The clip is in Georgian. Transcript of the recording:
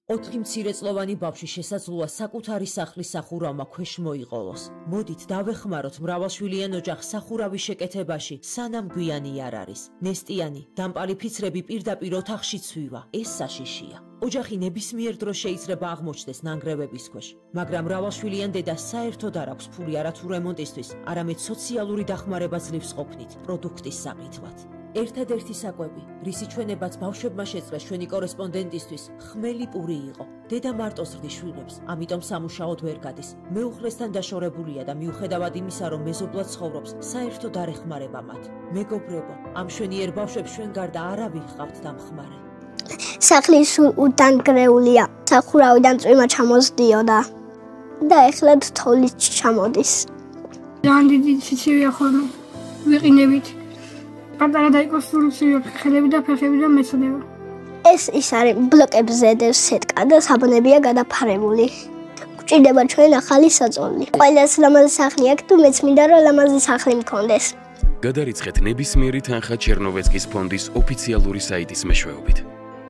4 მცირეწლოვანი ბავშვი შესაძლოა საკუთარი სახლის სახურავმა ქვეშ მოიყოლოს. მოდით დავეხმაროთ მრავალშვილიან ოჯახს სახურავის შეკეთებაში, სანამ გვიანი არ არის. ნესტიანი, დამპალი ფიცრები პირდაპირ ოთახში ცვივა. ეს საშიშია. ოჯახი ნებისმიერ დროს შეიძლება აღმოჩნდეს ნანგრევების ქვეშ, მაგრამ მრავალშვილიან დედას საერთოდ არ აქვს ფული არათუ რემონტისთვის, არამედ სოციალური დახმარება ძლივს ყოფნით, პროდუქტის საყიდვად. ერთადერთი საკვები, რისი ჩვენებაც ბავშვებმა შეძლეს ჩვენი კორესპონდენტისთვის, ხმელი პური იყო. დედა მარტო ზრდის შვილებს, ამიტომ სამუშაოდ ვერ გადის. მეუღლესთან დაშორებულია და მიუხედავად იმისა, რომ მეზობლად ცხოვრობს, საერთოდ არ ეხმარება მათ. მეგობრებო, ამ შვენიერ ბავშვებს ჩვენ გარდა არავინ ჰყავთ დამხმარე. სახლი სულ უდანგრეულია, სახურავიდან წვიმა ჩამოსდიოდა და ეხლა თოვლით ჩამოდის. ძალიან დიდი სიცივეა ხოლმე, ვიყინებით. პატარა და იყოს სრულსივი ხელები და ფეხები და მეცადება. ეს ის არის ბლოკებზე დევს სეტკა და საბონებია გადაფარებული. გვჭირდება ჩვენ ახალი საწოლი. ყველას ლამაზი სახლი აქვს თუ მეც მინდა რომ ლამაზი სახლი მქონდეს. გადარიცხეთ ნებისმიერი თანხა ჩერნოვეცკის ფონდის ოფიციალური საიტის მეშვეობით.